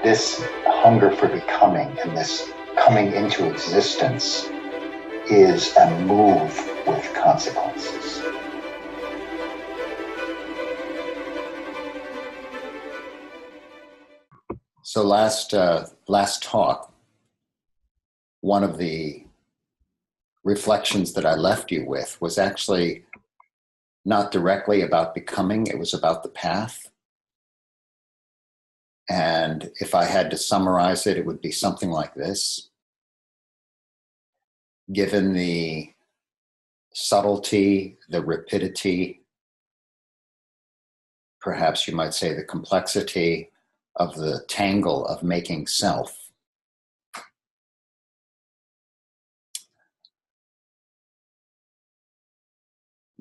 this hunger for becoming and this coming into existence is a move with consequences. So last talk, one of the reflections that I left you with was actually not directly about becoming, it was about the path. And if I had to summarize it, it would be something like this. Given the subtlety, the rapidity, perhaps you might say the complexity of the tangle of making self,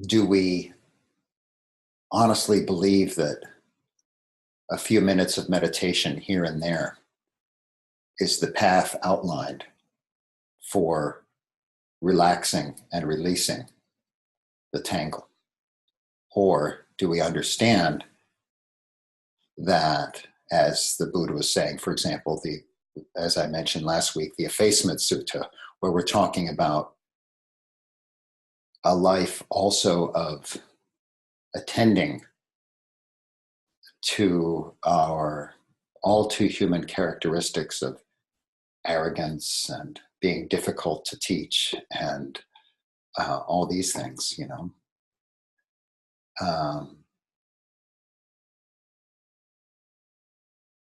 do we honestly believe that a few minutes of meditation here and there is the path outlined for relaxing and releasing the tangle? Or do we understand that, as the Buddha was saying, for example, as I mentioned last week, the Effacement Sutta, where we're talking about a life also of attending to our all too human characteristics of arrogance and being difficult to teach and all these things, you know.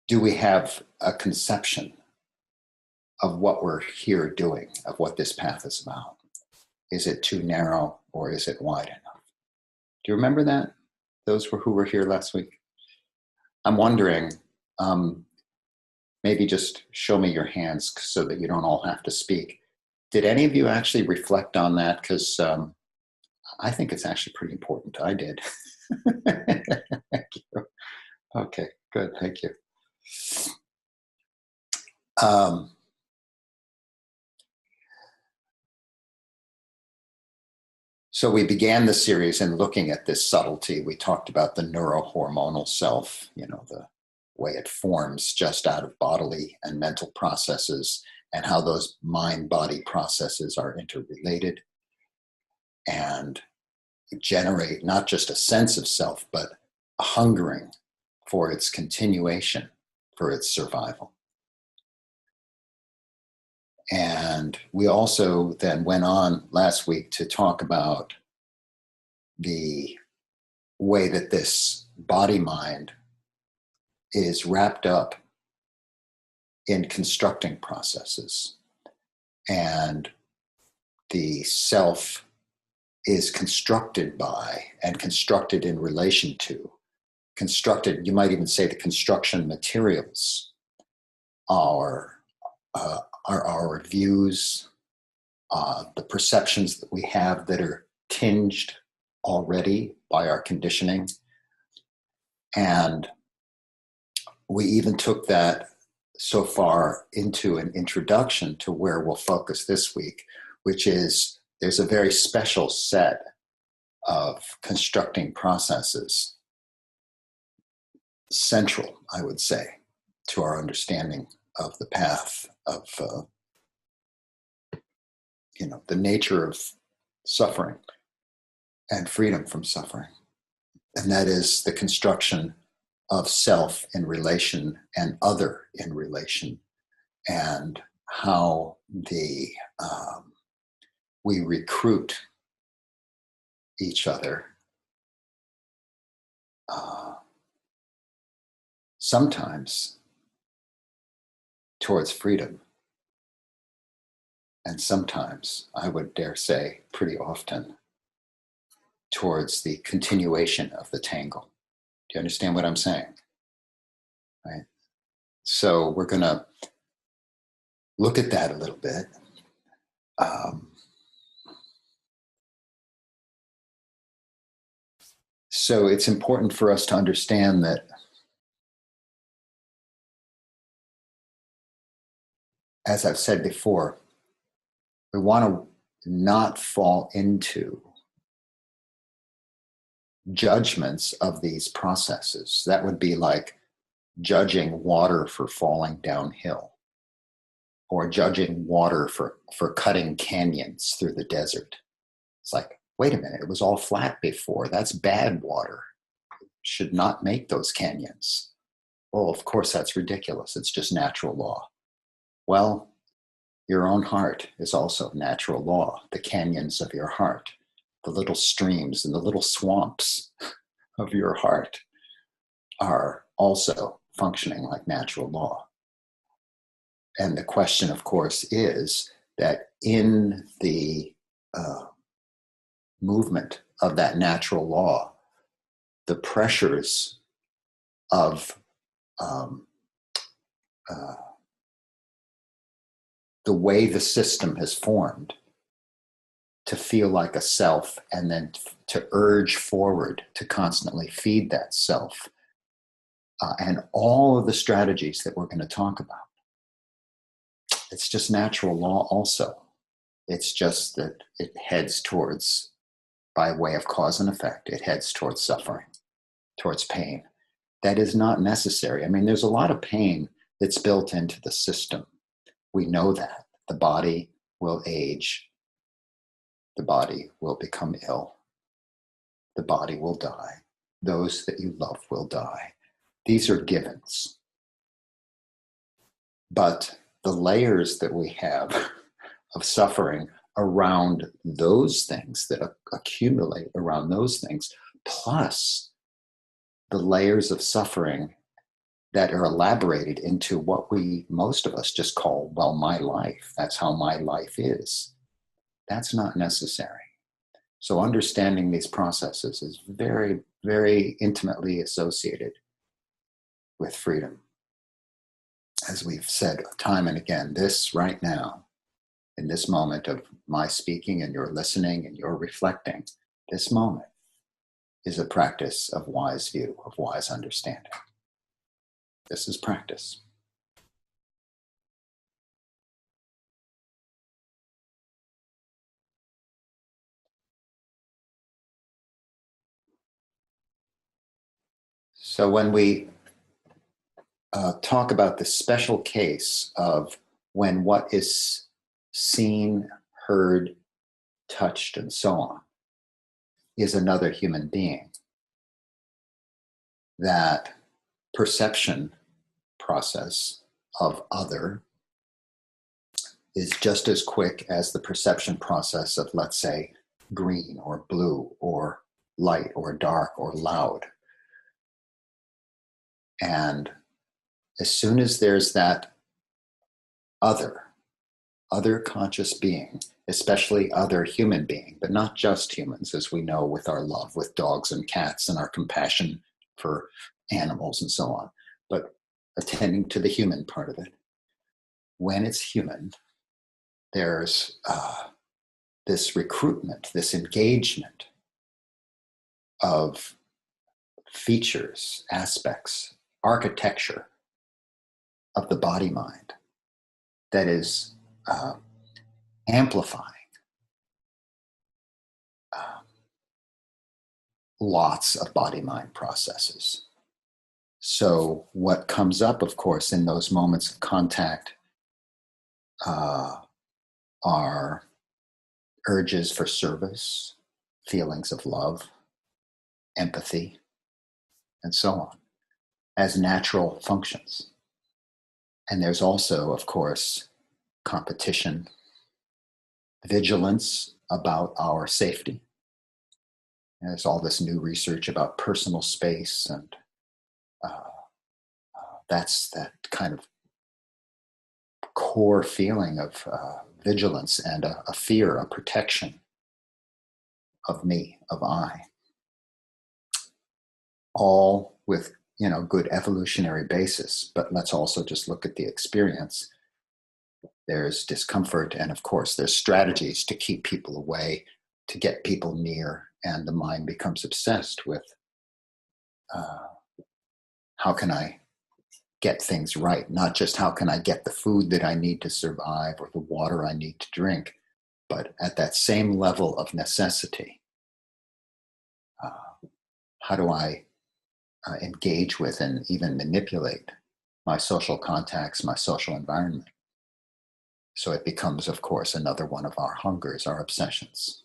Do we have a conception of what we're here doing, of what this path is about? Is it too narrow or is it wide enough? Do you remember that? Those who were here last week? I'm wondering, maybe just show me your hands so that you don't all have to speak. Did any of you actually reflect on that? Because I think it's actually pretty important. I did. Thank you. Okay, good. Thank you. So we began the series in looking at this subtlety. We talked about the neurohormonal self, you know, the way it forms just out of bodily and mental processes and how those mind-body processes are interrelated and generate not just a sense of self, but a hungering for its continuation, for its survival. And we also then went on last week to talk about the way that this body-mind is wrapped up in constructing processes. And the self is constructed by and constructed in relation to, constructed, you might even say the construction materials are our views, the perceptions that we have that are tinged already by our conditioning. And we even took that so far into an introduction to where we'll focus this week, which is there's a very special set of constructing processes central, I would say, to our understanding of the path of, the nature of suffering and freedom from suffering. And that is the construction of self in relation and other in relation, and how we recruit each other sometimes towards freedom, and sometimes, I would dare say, pretty often, towards the continuation of the tangle. Do you understand what I'm saying? Right? So we're going to look at that a little bit. So it's important for us to understand that as I've said before, we want to not fall into judgments of these processes. That would be like judging water for falling downhill, or judging water for cutting canyons through the desert. It's like, wait a minute, it was all flat before. That's bad water. Should not make those canyons. Well, of course, that's ridiculous. It's just natural law. Well, your own heart is also natural law. The canyons of your heart, the little streams and the little swamps of your heart are also functioning like natural law. And the question, of course, is that in the movement of that natural law, the pressures of the way the system has formed to feel like a self, and then to urge forward to constantly feed that self, and all of the strategies that we're going to talk about. It's just natural law also. It's just that it heads towards, by way of cause and effect, it heads towards suffering, towards pain. That is not necessary. I mean, there's a lot of pain that's built into the system. We know that. The body will age. The body will become ill. The body will die. Those that you love will die. These are givens. But the layers that we have of suffering around those things, that accumulate around those things, plus the layers of suffering that are elaborated into what most of us just call, well, my life. That's how my life is. That's not necessary. So understanding these processes is very, very intimately associated with freedom. As we've said time and again, this right now, in this moment of my speaking and your listening and your reflecting, this moment is a practice of wise view, of wise understanding. This is practice. So when we talk about the special case of when what is seen, heard, touched, and so on is another human being, that perception process of other is just as quick as the perception process of, let's say, green or blue or light or dark or loud. And as soon as there's that other conscious being, especially other human being, but not just humans, as we know with our love with dogs and cats and our compassion for animals and so on, but attending to the human part of it. When it's human, there's this recruitment, this engagement of features, aspects, architecture of the body-mind that is amplifying lots of body-mind processes. So what comes up, of course, in those moments of contact are urges for service, feelings of love, empathy, and so on, as natural functions. And there's also, of course, competition, vigilance about our safety. And there's all this new research about personal space, and that's that kind of core feeling of vigilance and a fear, a protection of me, of I. All with, good evolutionary basis. But let's also just look at the experience. There's discomfort, and of course there's strategies to keep people away, to get people near, and the mind becomes obsessed with how can I get things right? Not just how can I get the food that I need to survive or the water I need to drink, but at that same level of necessity, how do I engage with and even manipulate my social contacts, my social environment. So it becomes, of course, another one of our hungers, our obsessions.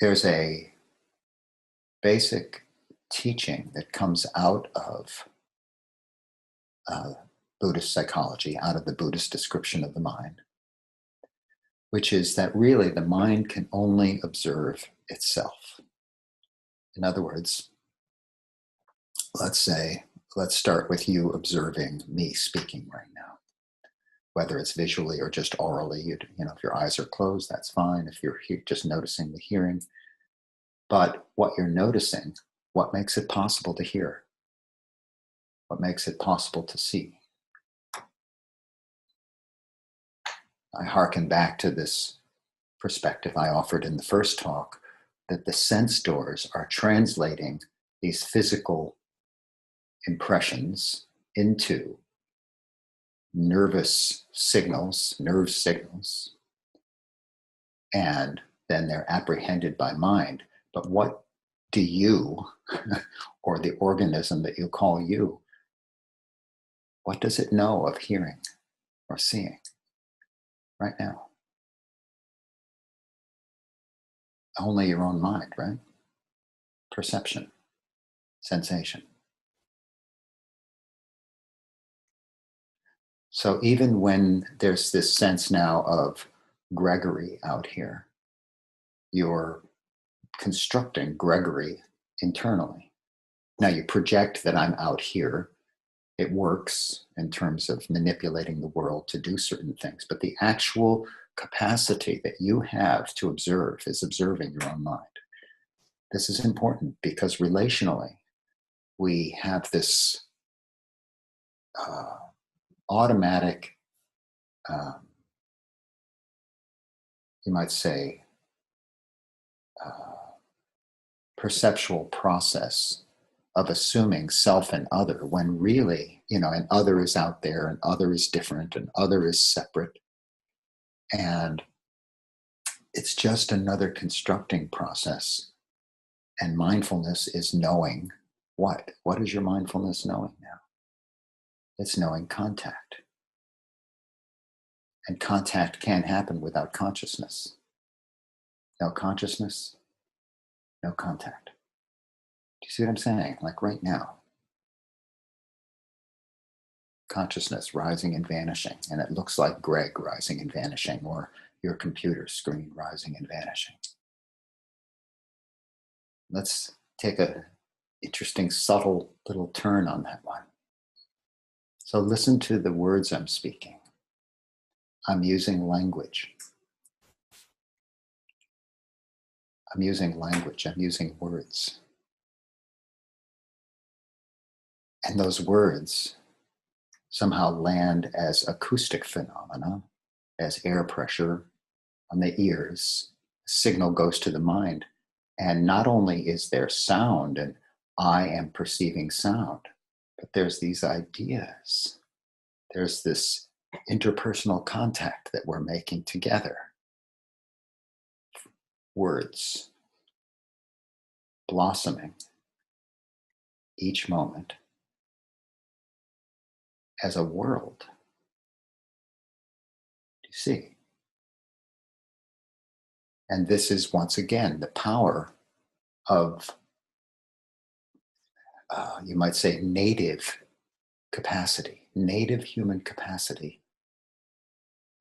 There's a basic teaching that comes out of Buddhist psychology, out of the Buddhist description of the mind, which is that really the mind can only observe itself. In other words, let's start with you observing me speaking right now, whether it's visually or just orally. If your eyes are closed, that's fine. If you're just noticing the hearing, but what you're noticing, what makes it possible to hear? What makes it possible to see? I hearken back to this perspective I offered in the first talk, that the sense doors are translating these physical impressions into nerve signals, and then they're apprehended by mind. But what do you, or the organism that you call you, what does it know of hearing or seeing right now? Only your own mind, right? Perception, sensation. So even when there's this sense now of Gregory out here, you're constructing Gregory internally. Now you project that I'm out here. It works in terms of manipulating the world to do certain things, but the actual capacity that you have to observe is observing your own mind. This is important because relationally, we have this automatic, you might say, perceptual process of assuming self and other, when really, an other is out there, and other is different, and other is separate. And it's just another constructing process. And mindfulness is knowing what? What is your mindfulness knowing now? It's knowing contact. And contact can't happen without consciousness. No consciousness, no contact. Do you see what I'm saying? Like right now, consciousness rising and vanishing, and it looks like Greg rising and vanishing, or your computer screen rising and vanishing. Let's take a interesting, subtle little turn on that one. So listen to the words I'm speaking. I'm using language. I'm using language. I'm using words. And those words somehow land as acoustic phenomena, as air pressure on the ears. The signal goes to the mind. And not only is there sound, and I am perceiving sound, but there's these ideas. There's this interpersonal contact that we're making together. Words blossoming each moment as a world. Do you see? And this is, once again, the power of, you might say, native capacity, native human capacity.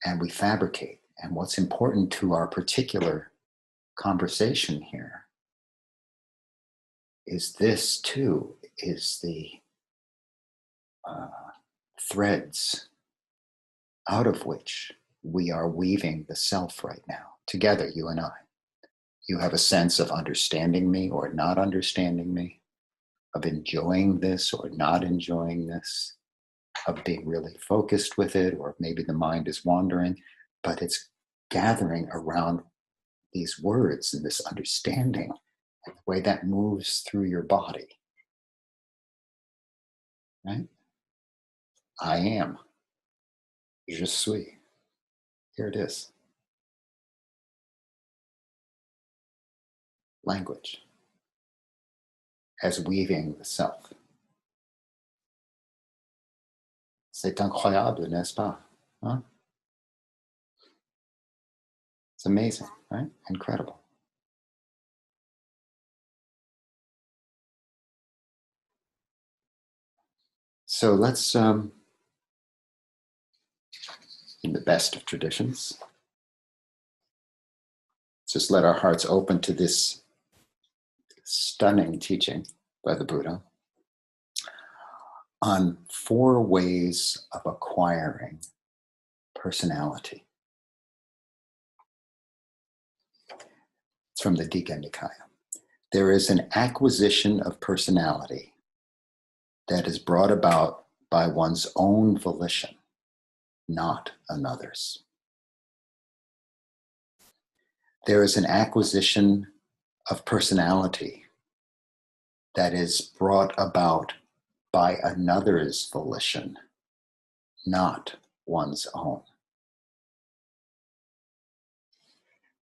And we fabricate. And what's important to our particular conversation here is this, too, is the threads out of which we are weaving the self right now, together, you and I. You have a sense of understanding me or not understanding me, of enjoying this or not enjoying this, of being really focused with it, or maybe the mind is wandering, but it's gathering around these words and this understanding and the way that moves through your body. Right? I am. Je suis. Here it is. language as weaving the self. C'est incroyable, n'est-ce pas? Huh? It's amazing, right? Incredible. So let's, in the best of traditions, just let our hearts open to this stunning teaching by the Buddha on 4 ways of acquiring personality. It's from the Digha Nikaya. There is an acquisition of personality that is brought about by one's own volition, not another's. There is an acquisition of personality that is brought about by another's volition, not one's own.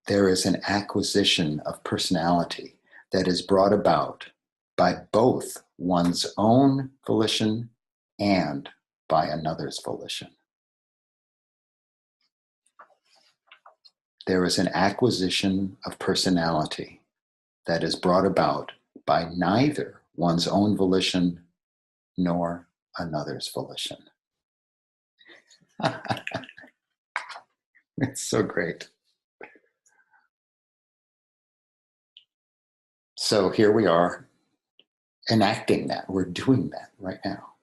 There is an acquisition of personality that is brought about by both one's own volition and by another's volition. There is an acquisition of personality that is brought about by neither one's own volition nor another's volition. It's so great. So here we are enacting that. We're doing that right now.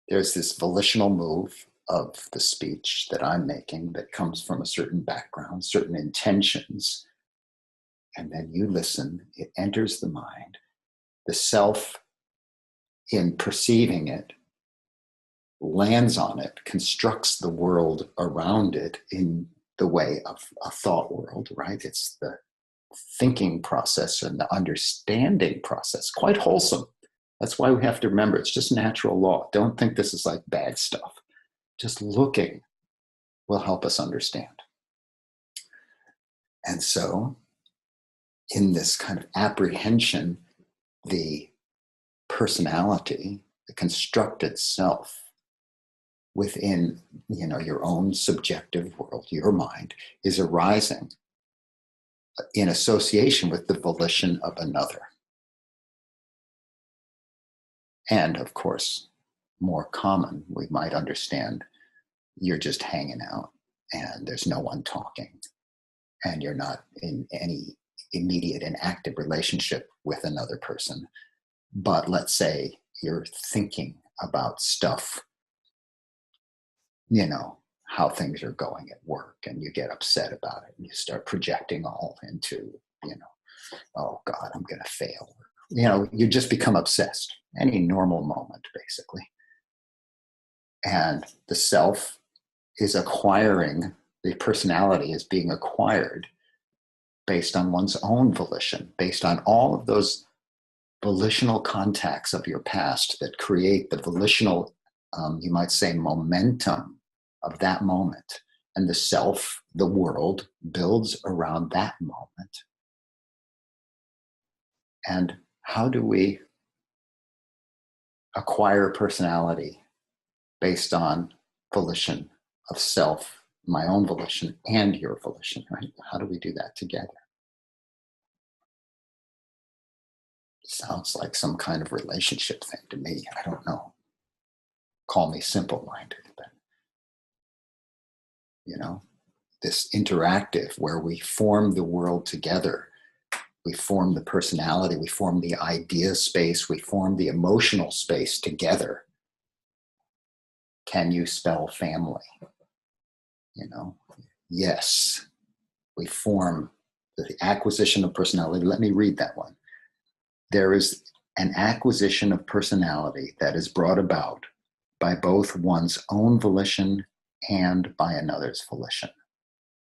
There's this volitional move of the speech that I'm making that comes from a certain background, certain intentions. And then you listen, it enters the mind. The self, in perceiving it, lands on it, constructs the world around it in the way of a thought world, right? It's the thinking process and the understanding process, quite wholesome. That's why we have to remember it's just natural law. Don't think this is like bad stuff. Just looking will help us understand. And so, in this kind of apprehension, the personality, the constructed self within, your own subjective world, your mind, is arising in association with the volition of another. And of course, more common, we might understand you're just hanging out and there's no one talking and you're not in any immediate and active relationship with another person. But let's say you're thinking about stuff, how things are going at work, and you get upset about it and you start projecting all into, oh God, I'm going to fail. You just become obsessed. Any normal moment, basically. And the self is acquiring, the personality is being acquired based on one's own volition, based on all of those volitional contacts of your past that create the volitional, you might say, momentum of that moment. And the self, the world, builds around that moment. And how do we acquire personality based on volition of self, my own volition and your volition, right? How do we do that together? Sounds like some kind of relationship thing to me. I don't know. Call me simple-minded, but this interactive where we form the world together. We form the personality, we form the idea space, we form the emotional space together. Can you spell family? Yes. We form the acquisition of personality. Let me read that one. There is an acquisition of personality that is brought about by both one's own volition and by another's volition,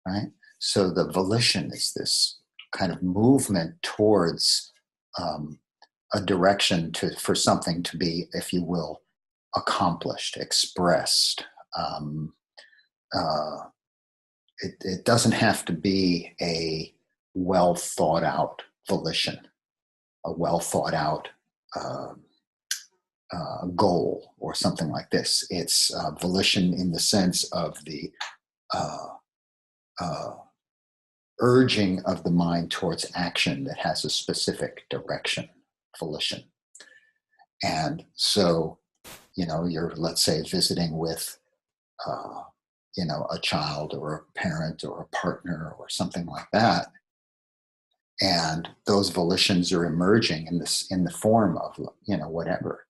right? So the volition is this kind of movement towards a direction for something to be, if you will, accomplished, expressed. It doesn't have to be a well thought out volition, a well thought out goal or something like this. It's volition in the sense of the uh, uh, urging of the mind towards action that has a specific direction, volition. And so, you're, let's say, visiting with, a child or a parent or a partner or something like that. And those volitions are emerging in the form of, whatever,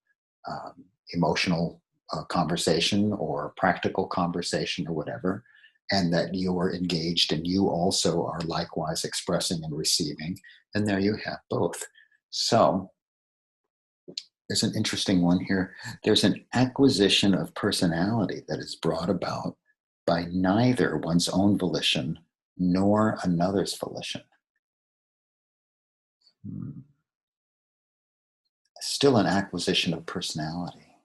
emotional conversation or practical conversation or whatever, and that you are engaged and you also are likewise expressing and receiving. And there you have both. So there's an interesting one here. There's an acquisition of personality that is brought about by neither one's own volition nor another's volition. Still an acquisition of personality.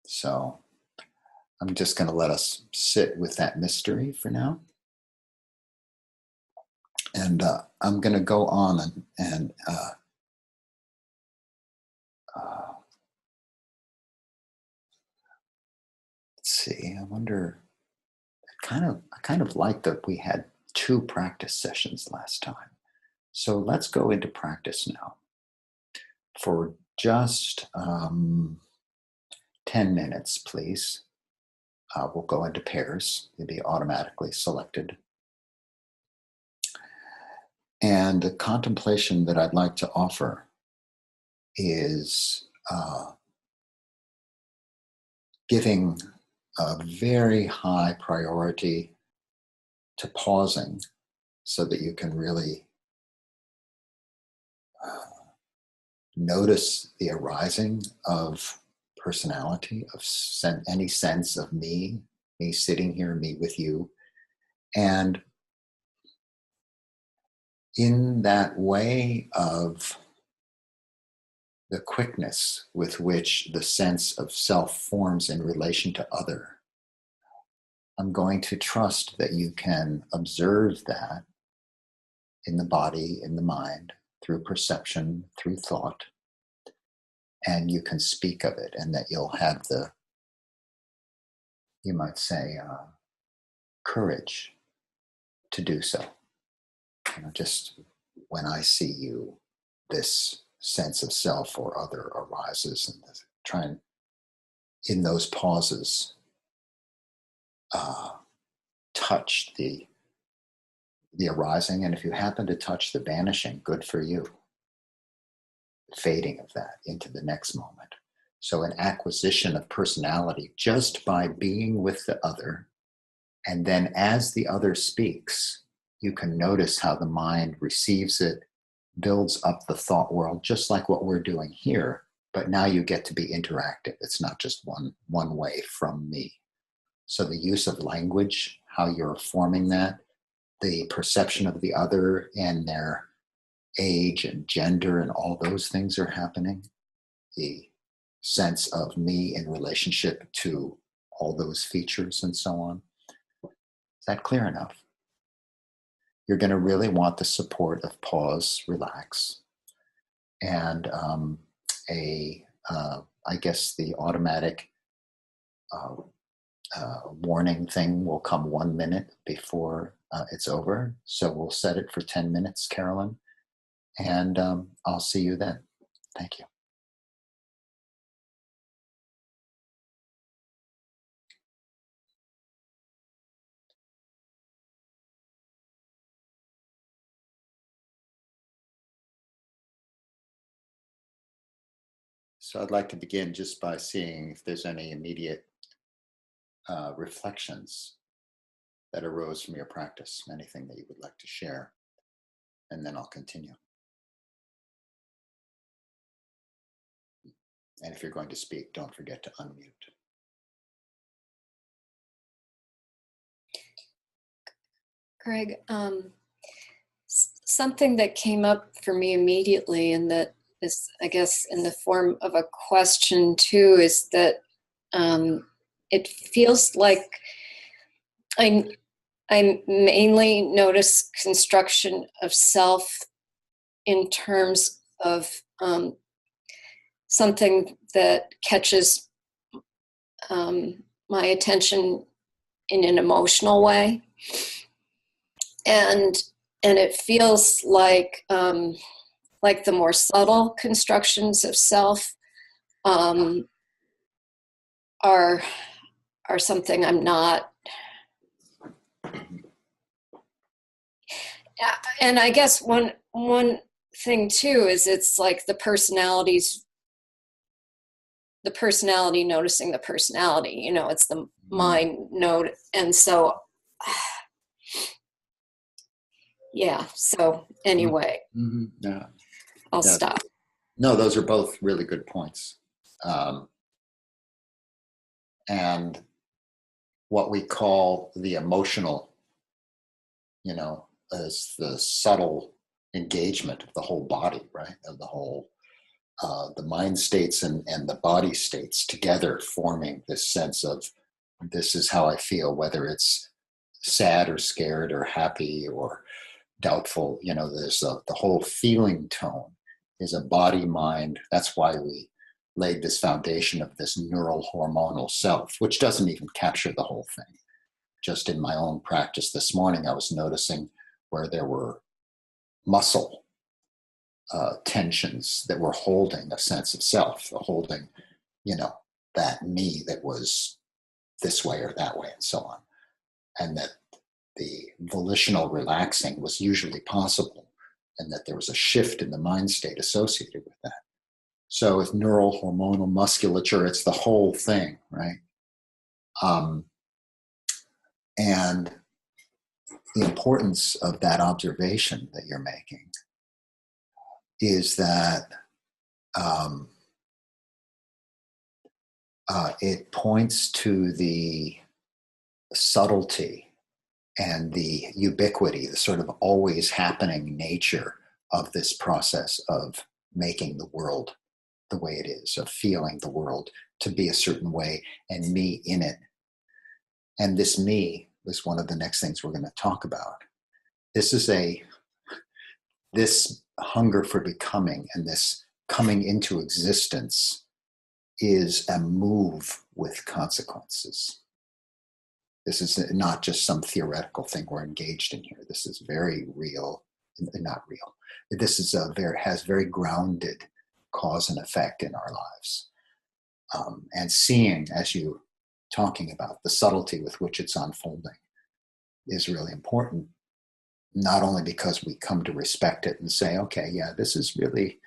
So I'm just going to let us sit with that mystery for now. And I'm going to go on and let's see. I wonder. I kind of like that we had 2 practice sessions last time. So let's go into practice now for just 10 minutes, please. We'll go into pairs. You'll be automatically selected. And the contemplation that I'd like to offer is giving a very high priority to pausing so that you can really notice the arising of personality, of any sense of me sitting here, me with you. And in that way of the quickness with which the sense of self forms in relation to other, I'm going to trust that you can observe that in the body, in the mind, through perception, through thought, and you can speak of it, and that you'll have the, you might say, courage to do so. Just when I see you, this sense of self or other arises, and try and, in those pauses, touch the arising, and if you happen to touch the vanishing, good for you. Fading of that into the next moment. So an acquisition of personality just by being with the other, and then as the other speaks, you can notice how the mind receives it, builds up the thought world, just like what we're doing here, but now you get to be interactive. It's not just one way from me. So the use of language, how you're forming that, the perception of the other and their age and gender and all those things are happening. The sense of me in relationship to all those features and so on. Is that clear enough? You're going to really want the support of pause, relax, and I guess the automatic warning thing will come 1 minute before it's over. So we'll set it for 10 minutes, Carolyn, and I'll see you then. Thank you. So I'd like to begin just by seeing if there's any immediate reflections that arose from your practice, anything that you would like to share, and then I'll continue. And if you're going to speak, don't forget to unmute. Greg, something that came up for me immediately, and that is, I guess, in the form of a question too, is that it feels like I mainly notice construction of self in terms of something that catches my attention in an emotional way, and it feels like the more subtle constructions of self are something I'm not. And I guess one thing too is it's like the personality noticing the personality, it's the mind note. And so yeah, so anyway, Yeah. I'll stop. No, those are both really good points. And what we call the emotional, as the subtle engagement of the whole body, right? Of the whole, the mind states and the body states together forming this sense of this is how I feel, whether it's sad or scared or happy or doubtful. There's the whole feeling tone is a body mind. That's why we laid this foundation of this neural hormonal self, which doesn't even capture the whole thing. Just in my own practice this morning, I was noticing where there were muscle tensions that were holding a sense of self, holding, that me that was this way or that way and so on. And that the volitional relaxing was usually possible, and that there was a shift in the mind state associated with that. So with neural hormonal musculature, it's the whole thing, right? And the importance of that observation that you're making is that it points to the subtlety and the ubiquity, the sort of always happening nature of this process of making the world the way it is, of feeling the world to be a certain way and me in it. And this me is one of the next things we're going to talk about. This hunger for becoming and this coming into existence is a move with consequences. This is not just some theoretical thing we're engaged in here. This is very real, not real. This is has very grounded cause and effect in our lives. And seeing, as you talking about, the subtlety with which it's unfolding is really important, not only because we come to respect it and say, okay, yeah, this is really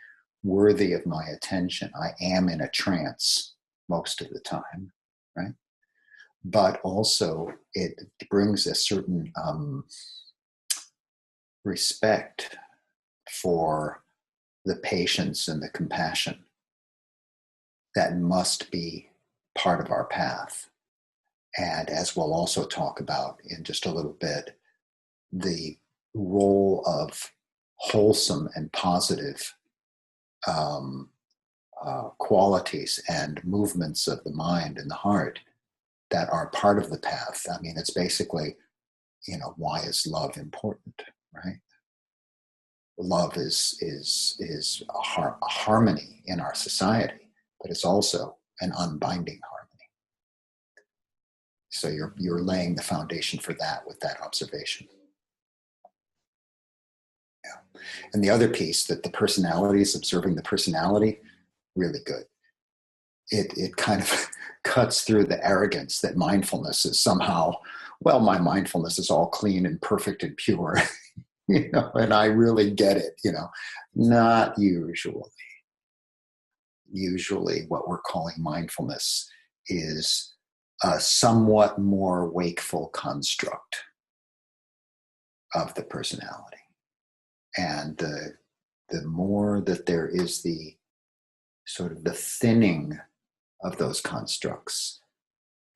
worthy of my attention. I am in a trance most of the time, right? But also it brings a certain respect for the patience and the compassion that must be part of our path. And as we'll also talk about in just a little bit, the role of wholesome and positive qualities and movements of the mind and the heart that are part of the path. I mean, it's basically, why is love important, right? Love is a harmony in our society, but it's also an unbinding harmony. So you're laying the foundation for that with that observation. Yeah. And the other piece, that the personality is observing the personality, really good. It kind of cuts through the arrogance that mindfulness is somehow, well, my mindfulness is all clean and perfect and pure, and I really get it, not usually. Usually what we're calling mindfulness is a somewhat more wakeful construct of the personality. And the more that there is the sort of the thinning of those constructs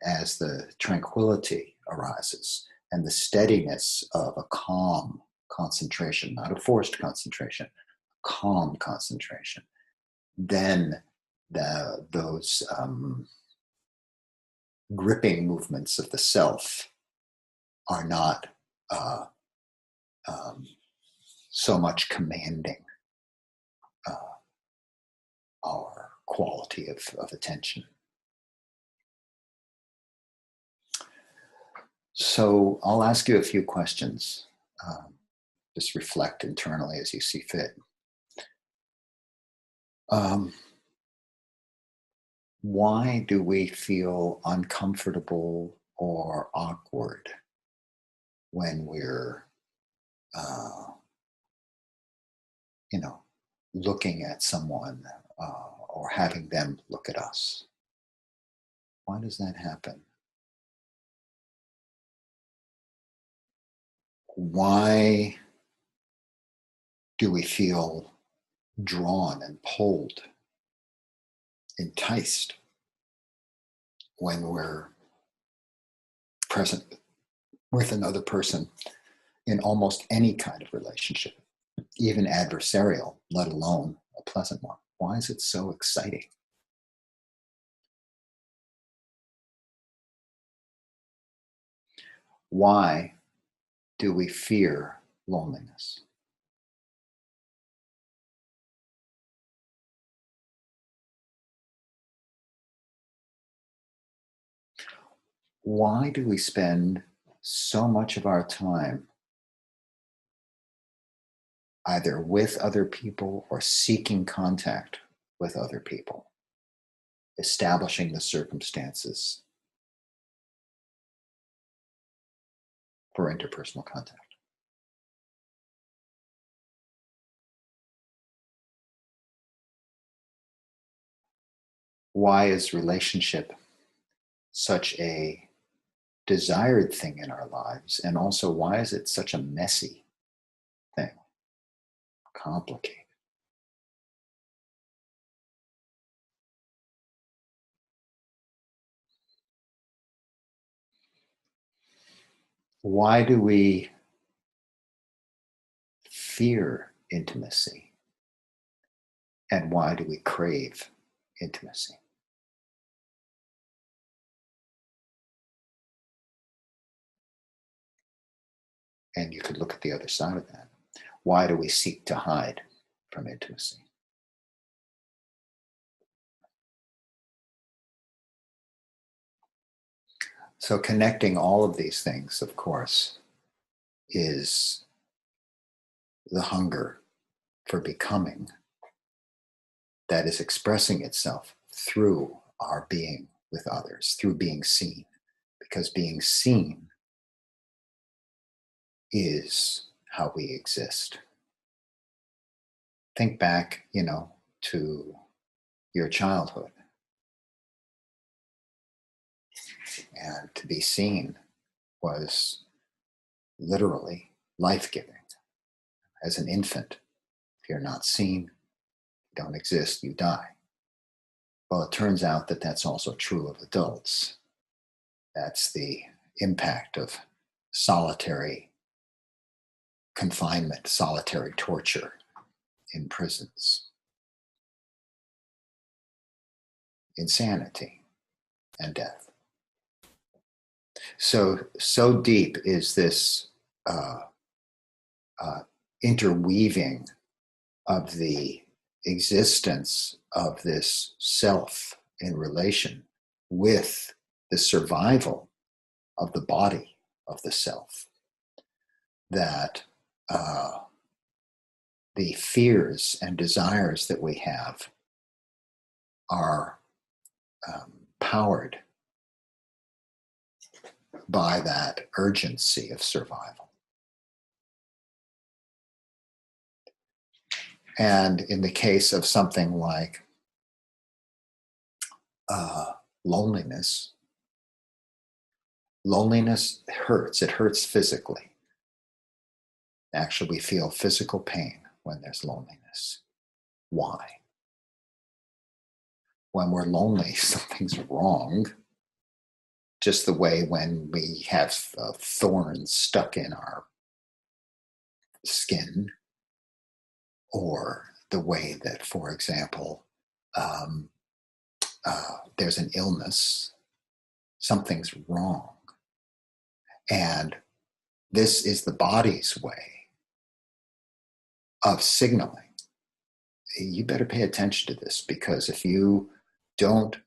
as the tranquility arises and the steadiness of a calm concentration, not a forced concentration, calm concentration, then those gripping movements of the self are not so much commanding our quality of attention. So I'll ask you a few questions. Just reflect internally as you see fit. Why do we feel uncomfortable or awkward when we're, looking at someone or having them look at us? Why does that happen? Why do we feel drawn and pulled, enticed when we're present with another person in almost any kind of relationship, even adversarial, let alone a pleasant one? Why is it so exciting? Why do we fear loneliness? Why do we spend so much of our time either with other people or seeking contact with other people, establishing the circumstances for interpersonal contact? Why is relationship such a desired thing in our lives? And also, why is it such a messy thing? Complicated. Why do we fear intimacy? And why do we crave intimacy? And you could look at the other side of that. Why do we seek to hide from intimacy? So connecting all of these things, of course, is the hunger for becoming that is expressing itself through our being with others, through being seen. Because being seen is how we exist. Think back, to your childhood. And to be seen was literally life-giving. As an infant, if you're not seen, you don't exist, you die. Well, it turns out that that's also true of adults. That's the impact of solitary confinement, solitary torture in prisons, insanity, and death. So deep is this interweaving of the existence of this self in relation with the survival of the body of the self, that the fears and desires that we have are powered by that urgency of survival. And in the case of something like loneliness hurts. It hurts physically. Actually, we feel physical pain when there's loneliness. Why? When we're lonely, something's wrong. Just the way when we have thorns stuck in our skin, or the way that, for example, there's an illness, something's wrong. And this is the body's way of signaling. You better pay attention to this, because if you don't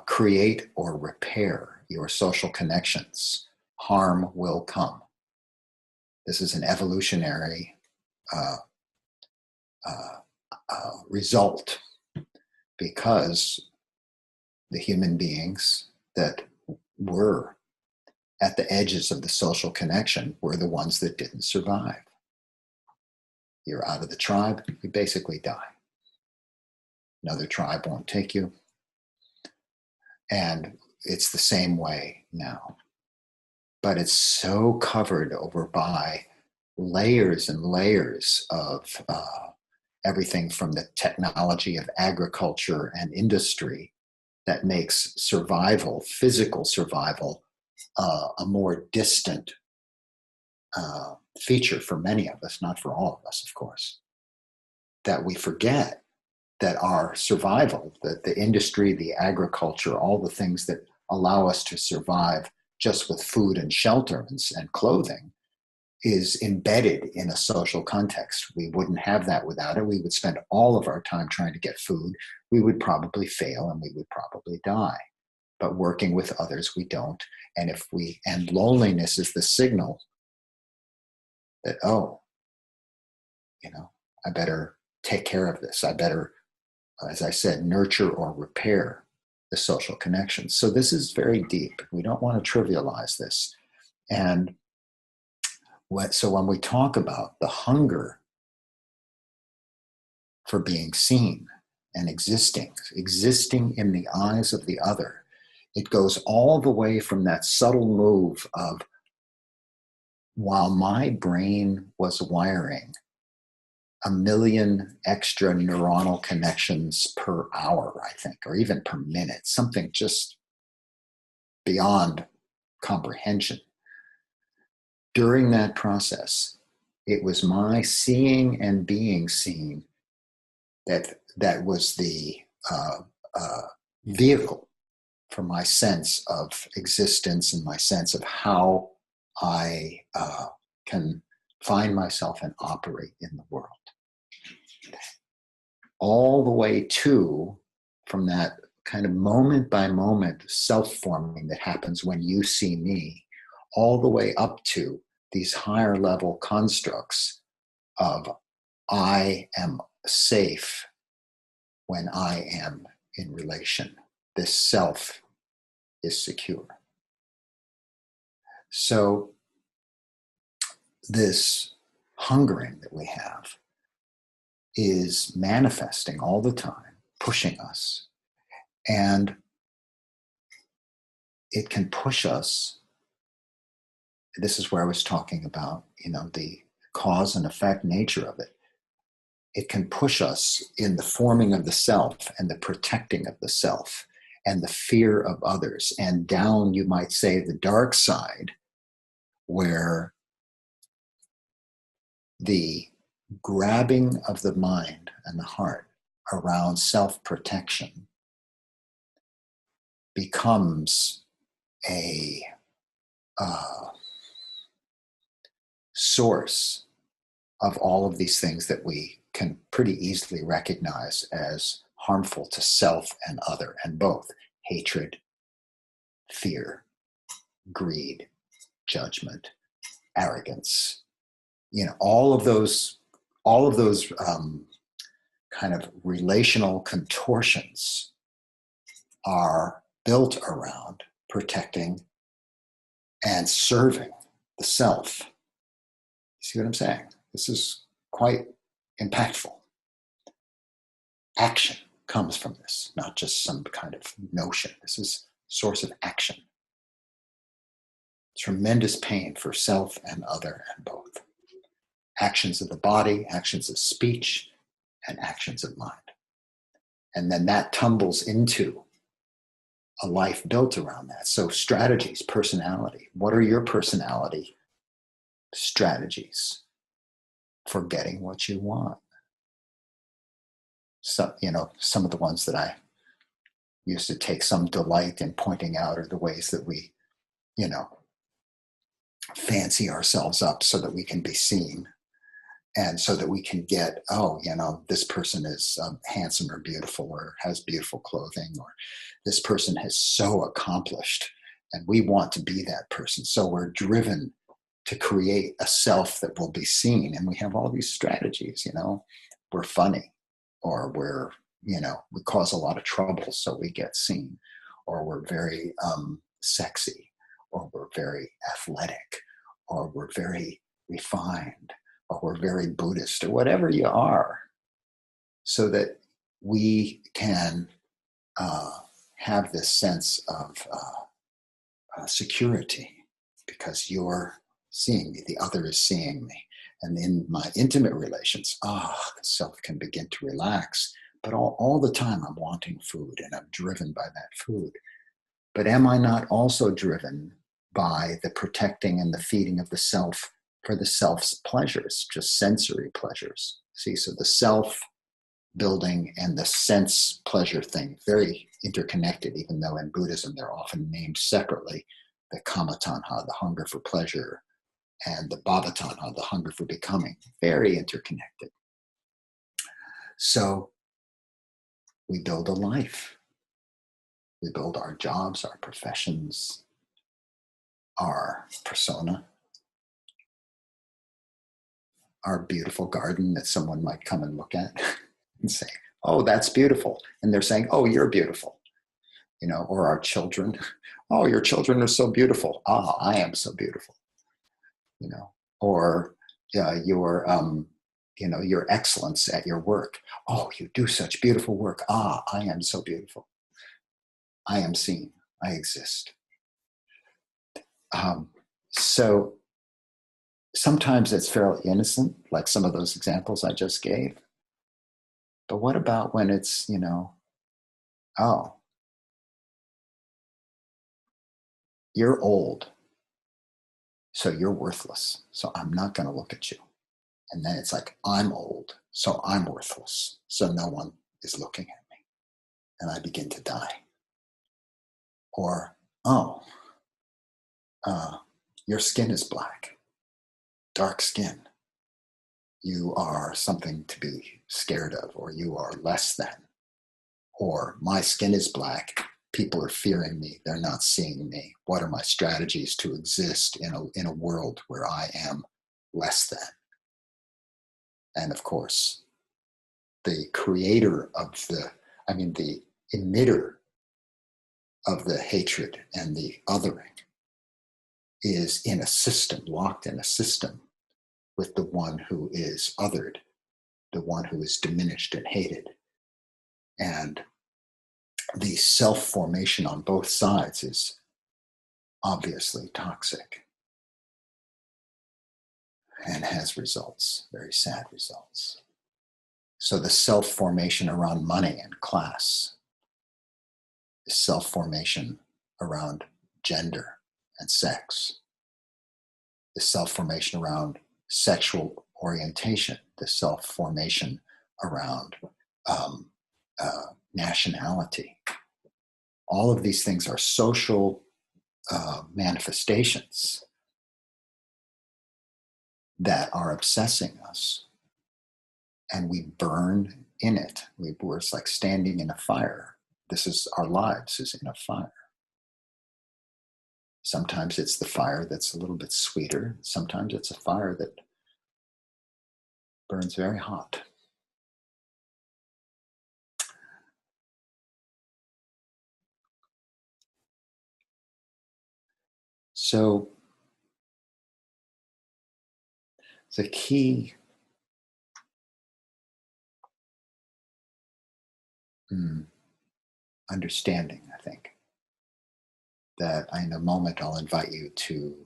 create or repair your social connections, harm will come. This is an evolutionary result, because the human beings that were at the edges of the social connection were the ones that didn't survive. You're out of the tribe, you basically die. Another tribe won't take you. And it's the same way now. But it's so covered over by layers and layers of everything from the technology of agriculture and industry that makes survival, physical survival, a more distant feature for many of us, not for all of us, of course, that we forget that our survival, that the industry, the agriculture, all the things that allow us to survive just with food and shelter and clothing, is embedded in a social context. We wouldn't have that without it. We would spend all of our time trying to get food. We would probably fail and we would probably die. But working with others, we don't. And loneliness is the signal that, I better take care of this. I better, as I said, nurture or repair the social connections. So this is very deep. We don't want to trivialize this. And so when we talk about the hunger for being seen and existing in the eyes of the other, it goes all the way from that subtle move of, while my brain was wiring 1 million extra neuronal connections per hour, I think, or even per minute, something just beyond comprehension. During that process, it was my seeing and being seen that was the vehicle for my sense of existence and my sense of how I can find myself and operate in the world. All the way from that kind of moment by moment self-forming that happens when you see me, all the way up to these higher level constructs of, I am safe when I am in relation. This self is secure. So this hungering that we have is manifesting all the time, pushing us. And it can push us. This is where I was talking about, the cause and effect nature of it. It can push us in the forming of the self and the protecting of the self and the fear of others, and down, you might say, the dark side, where the grabbing of the mind and the heart around self-protection becomes a source of all of these things that we can pretty easily recognize as harmful to self and other, and both hatred, fear, greed, judgment, arrogance. All of those kind of relational contortions are built around protecting and serving the self. See what I'm saying? This is quite impactful. Action comes from this, not just some kind of notion. This is a source of action. Tremendous pain for self and other and both. Actions of the body, actions of speech, and actions of mind. And then that tumbles into a life built around that. So strategies, personality. What are your personality strategies for getting what you want? So, some of the ones that I used to take some delight in pointing out are the ways that we, fancy ourselves up so that we can be seen. And so that we can get, this person is handsome or beautiful or has beautiful clothing, or this person has so accomplished and we want to be that person. So we're driven to create a self that will be seen. And we have all these strategies, we're funny, or we cause a lot of trouble so we get seen, or we're very sexy, or we're very athletic, or we're very refined, or we're very Buddhist, or whatever you are, so that we can have this sense of security, because you're seeing me, the other is seeing me. And in my intimate relations, the self can begin to relax. But all the time I'm wanting food and I'm driven by that food. But am I not also driven by the protecting and the feeding of the self for the self's pleasures, just sensory pleasures? See, so the self building and the sense pleasure thing, very interconnected, even though in Buddhism they're often named separately. The kama tanha, the hunger for pleasure, and the bhava tanha, the hunger for becoming, very interconnected. So we build a life. We build our jobs, our professions, our persona, our beautiful garden that someone might come and look at and say, oh, that's beautiful. And they're saying, oh, you're beautiful. Or our children. Oh, your children are so beautiful. Ah, I am so beautiful. Or your excellence at your work. Oh, you do such beautiful work. Ah, I am so beautiful. I am seen. I exist. So sometimes it's fairly innocent, like some of those examples I just gave. But what about when it's, oh, you're old, so you're worthless, so I'm not going to look at you. And then it's like, I'm old, so I'm worthless, so no one is looking at me. And I begin to die. Or, your skin is black, dark skin. You are something to be scared of, or you are less than. Or my skin is black, people are fearing me, they're not seeing me. What are my strategies to exist in a world where I am less than? And of course, the creator of the emitter of the hatred and the othering is in a system, locked in a system with the one who is othered, the one who is diminished and hated. And the self-formation on both sides is obviously toxic and has results, very sad results. So the self-formation around money and class, the self-formation around gender and sex, the self-formation around sexual orientation, the self-formation around nationality. All of these things are social manifestations that are obsessing us, and we burn in it. It's like standing in a fire. This is our lives is in a fire. Sometimes it's the fire that's a little bit sweeter. Sometimes it's a fire that burns very hot. So the key understanding, I think, that in a moment I'll invite you to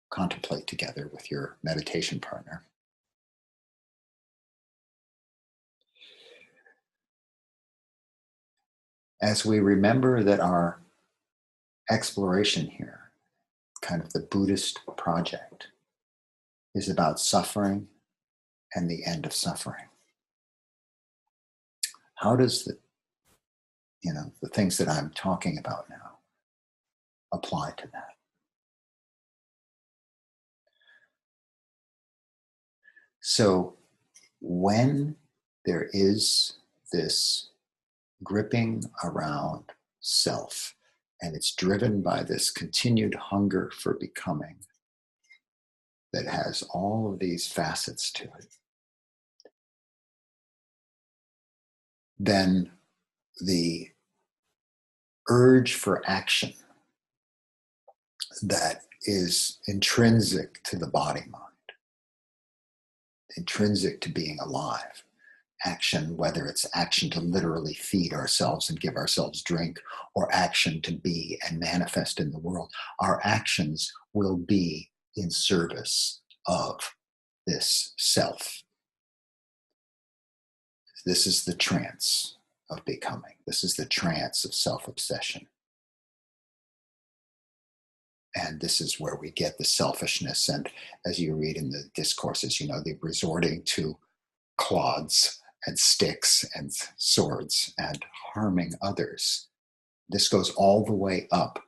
contemplate together with your meditation partner. As we remember that our exploration here, kind of the Buddhist project, is about suffering and the end of suffering. How does the things that I'm talking about now apply to that. So when there is this gripping around self, and it's driven by this continued hunger for becoming that has all of these facets to it, then the urge for action that is intrinsic to the body mind, intrinsic to being alive, action, whether it's action to literally feed ourselves and give ourselves drink, or action to be and manifest in the world, our actions will be in service of this self. This is the trance of becoming. This is the trance of self-obsession. And this is where we get the selfishness. And as you read in the discourses, the resorting to clods and sticks and swords and harming others. This goes all the way up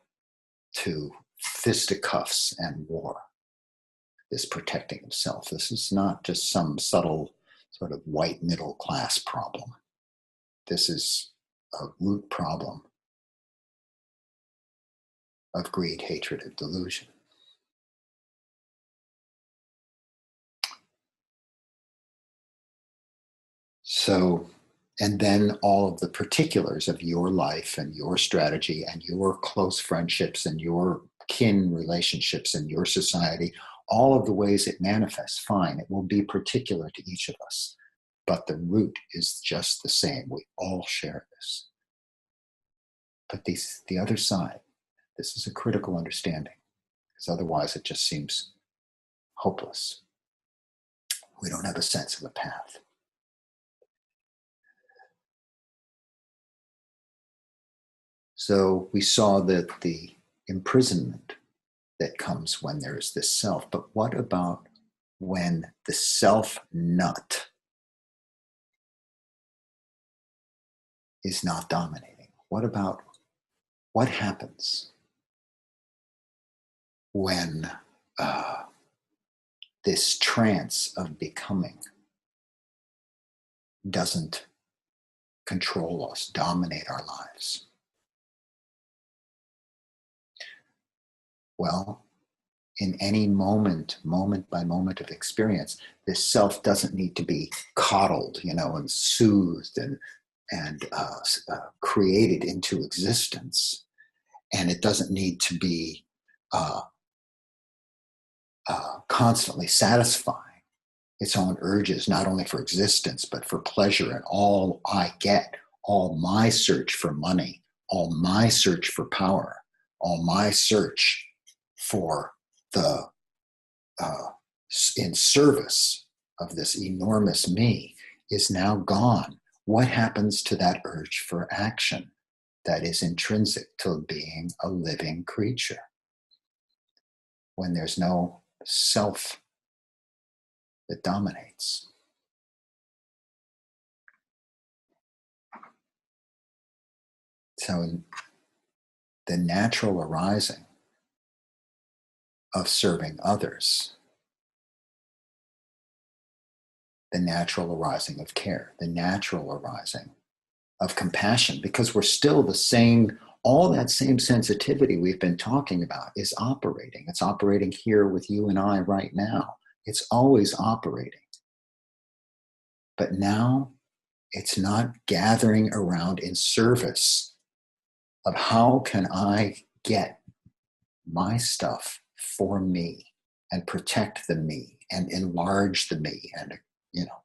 to fisticuffs and war, this protecting of self. This is not just some subtle sort of white middle class problem. This is a root problem of greed, hatred, and delusion. So, and then all of the particulars of your life and your strategy and your close friendships and your kin relationships and your society, all of the ways it manifests, fine, it will be particular to each of us. But the root is just the same. We all share this. But the other side, this is a critical understanding, because otherwise it just seems hopeless. We don't have a sense of a path. So we saw that the imprisonment that comes when there is this self, but what about when the self nut is not dominating? What happens when this trance of becoming doesn't control us, dominate our lives? Well, in any moment by moment of experience, this self doesn't need to be coddled, and soothed and created into existence. And it doesn't need to be constantly satisfying its own urges, not only for existence, but for pleasure and all I get, all my search for money, all my search for power, all my search for the in service of this enormous me is now gone. What happens to that urge for action that is intrinsic to being a living creature when there's no self that dominates? So the natural arising of serving others, the natural arising of care, the natural arising of compassion, because we're still the same, all that same sensitivity we've been talking about is operating. It's operating here with you and I right now. It's always operating. But now it's not gathering around in service of how can I get my stuff for me and protect the me and enlarge the me and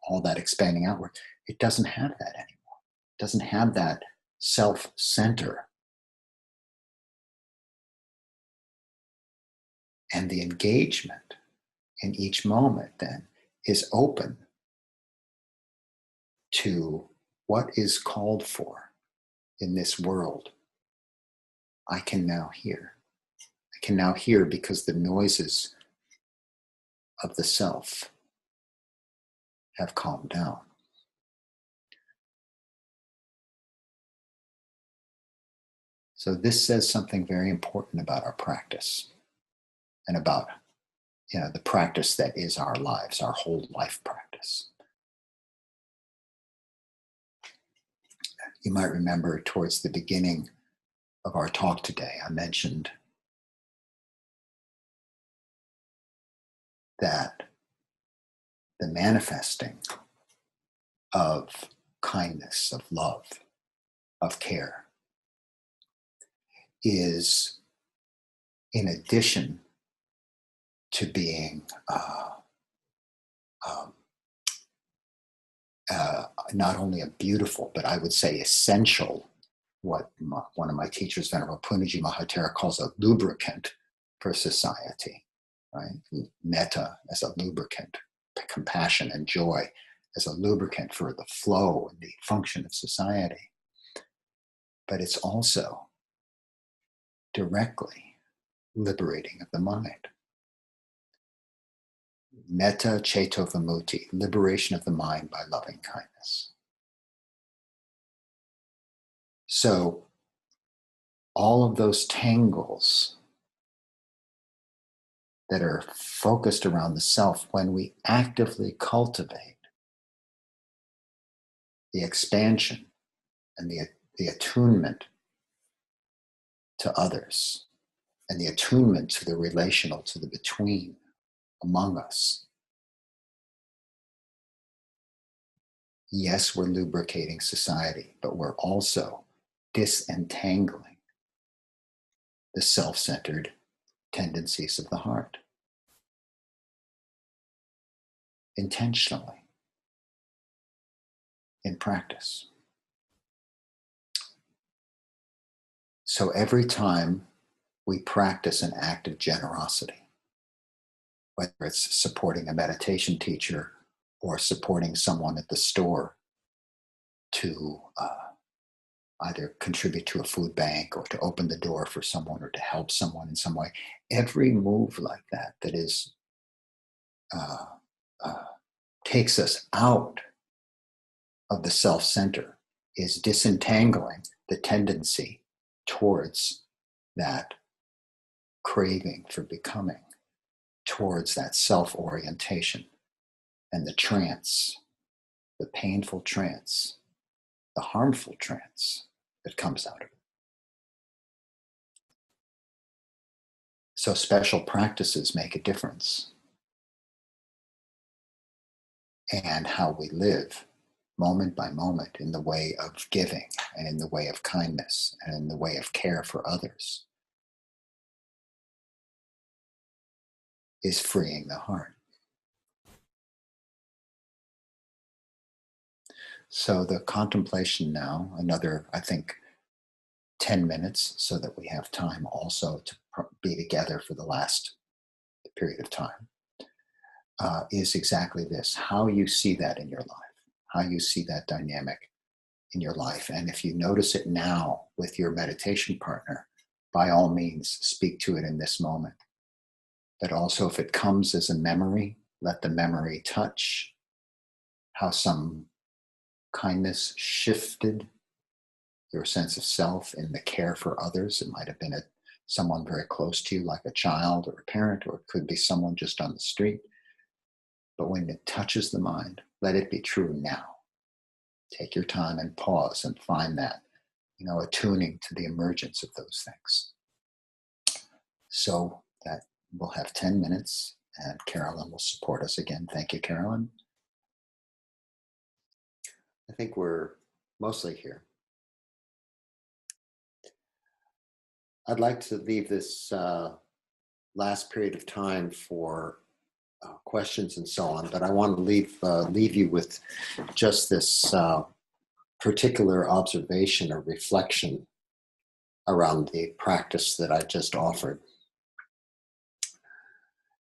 all that expanding outward. It doesn't have that anymore. It doesn't have that self-center. And the engagement in each moment then is open to what is called for in this world. I can now hear. I can now hear because the noises of the self have calmed down. So this says something very important about our practice and about, the practice that is our lives, our whole life practice. You might remember towards the beginning of our talk today, I mentioned that the manifesting of kindness, of love, of care is, in addition to being not only a beautiful, but I would say essential, what one of my teachers, Venerable Punjaji Mahatera, calls a lubricant for society, right? Metta as a lubricant, compassion and joy as a lubricant for the flow and the function of society. But it's also directly liberating of the mind. Metta Cheto Vimutti, liberation of the mind by loving kindness. So all of those tangles that are focused around the self, when we actively cultivate the expansion and the attunement to others and the attunement to the relational, to the between among us, yes, we're lubricating society, but we're also disentangling the self-centered tendencies of the heart intentionally in practice. So every time we practice an act of generosity, whether it's supporting a meditation teacher or supporting someone at the store to either contribute to a food bank or to open the door for someone or to help someone in some way, every move like that is takes us out of the self-center is disentangling the tendency towards that craving for becoming, towards that self-orientation and the trance, the painful trance, the harmful trance that comes out of it. So special practices make a difference. And how we live moment by moment in the way of giving and in the way of kindness and in the way of care for others is freeing the heart. So the contemplation now, another, I think, 10 minutes so that we have time also to be together for the last period of time, is exactly this: how you see that in your life, how you see that dynamic in your life. And if you notice it now with your meditation partner, by all means, speak to it in this moment. But also, if it comes as a memory, let the memory touch how some kindness shifted your sense of self in the care for others. It might have been someone very close to you, like a child or a parent, or it could be someone just on the street. But when it touches the mind, let it be true now. Take your time and pause and find that, attuning to the emergence of those things. So that we'll have 10 minutes and Carolyn will support us again. Thank you, Carolyn. I think we're mostly here. I'd like to leave this last period of time for questions and so on, but I want to leave you with just this particular observation or reflection around the practice that I just offered.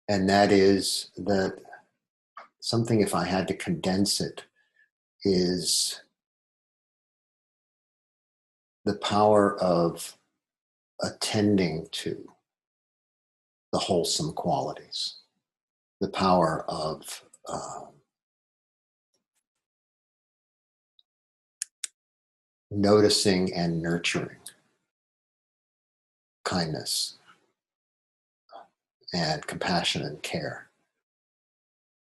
And that is that something, if I had to condense it, is the power of attending to the wholesome qualities, the power of noticing and nurturing kindness and compassion and care,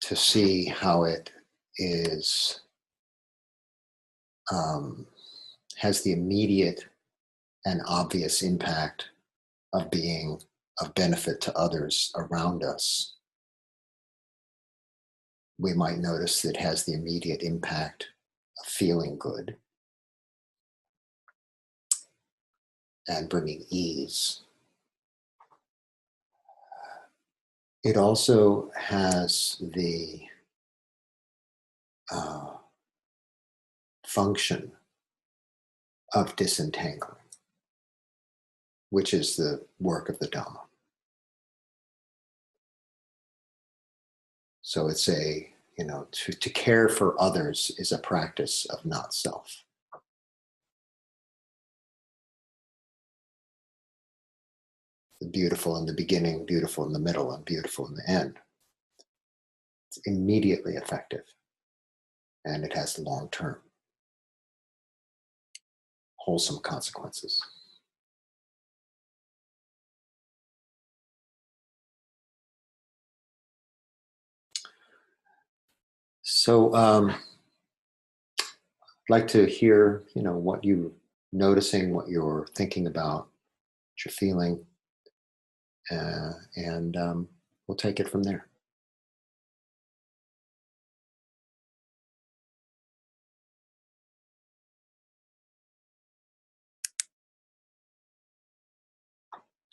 to see how it is has the immediate and obvious impact of being of benefit to others around us. We might notice that it has the immediate impact of feeling good and bringing ease. It also has the function of disentangling, which is the work of the Dhamma. So it's to care for others is a practice of not self. The beautiful in the beginning, beautiful in the middle, and beautiful in the end. It's immediately effective, and it has long-term, wholesome consequences. So I'd like to hear, what you're noticing, what you're thinking about, what you're feeling, and we'll take it from there.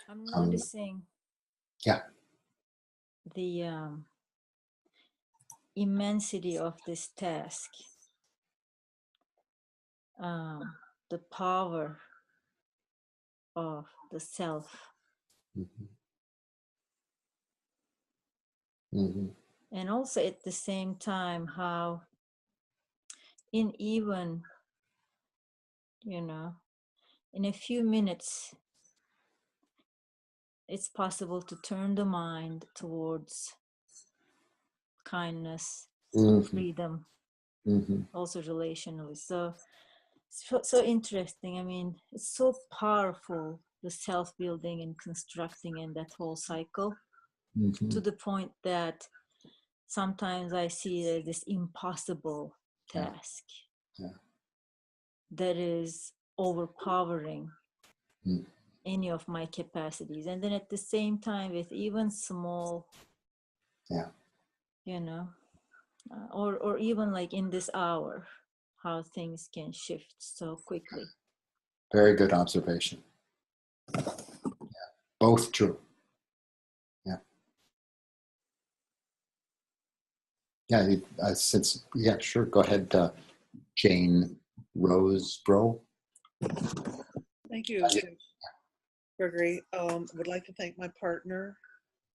I'm noticing the immensity of this task, the power of the self. Mm-hmm. And also at the same time how in even, in a few minutes, it's possible to turn the mind towards kindness, freedom, also relationally. So interesting. I mean, it's so powerful, the self-building and constructing and that whole cycle, to the point that sometimes I see it as this impossible task that is overpowering any of my capacities. And then at the same time, with even small, or even like in this hour, how things can shift so quickly. Very good observation. Both true. Sure. Go ahead, Jane Rosebro. Thank you, Gregory. Would like to thank my partner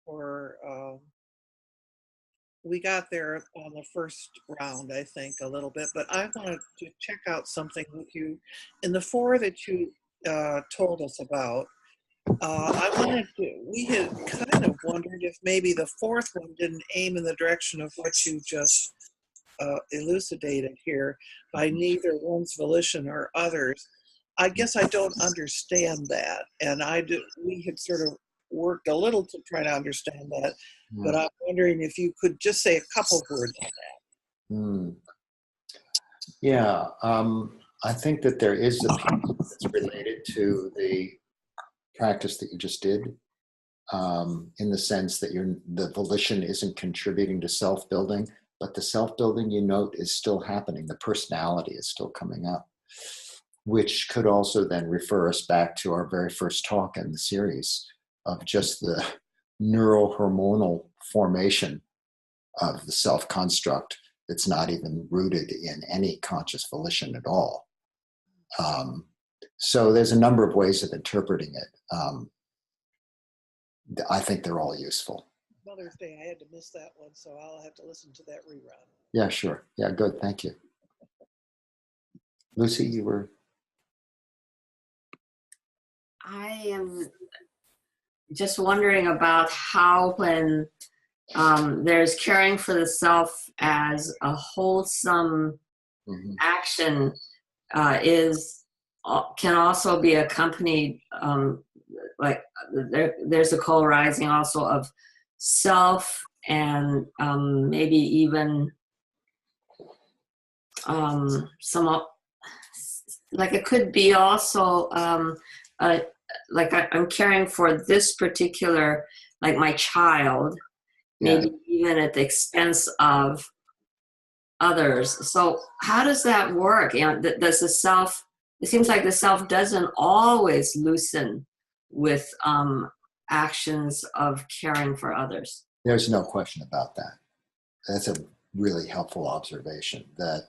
for. We got there on the first round, I think, a little bit, but I wanted to check out something with you. In the 4 that you told us about, we had kind of wondered if maybe the 4th one didn't aim in the direction of what you just elucidated here, by neither one's volition or others. I guess I don't understand that, and we had sort of worked a little to try to understand that, but I'm wondering if you could just say a couple words on that. I think that there is a piece that's related to the practice that you just did, in the sense that the volition isn't contributing to self-building, but the self-building, you note, is still happening. The personality is still coming up, which could also then refer us back to our very first talk in the series of just the neurohormonal formation of the self-construct that's not even rooted in any conscious volition at all. So there's a number of ways of interpreting it. I think they're all useful. Mother's Day, I had to miss that one, so I'll have to listen to that rerun. Yeah, sure. Yeah, good. Thank you. Lucy, you were... I am just wondering about how when there's caring for the self as a wholesome action can also be accompanied like there's a co-arising also of self and maybe even some, like it could be also like I'm caring for this particular, like my child, maybe even at the expense of others. So how does that work? Does the self, it seems like the self doesn't always loosen with actions of caring for others. There's no question about that. That's a really helpful observation, that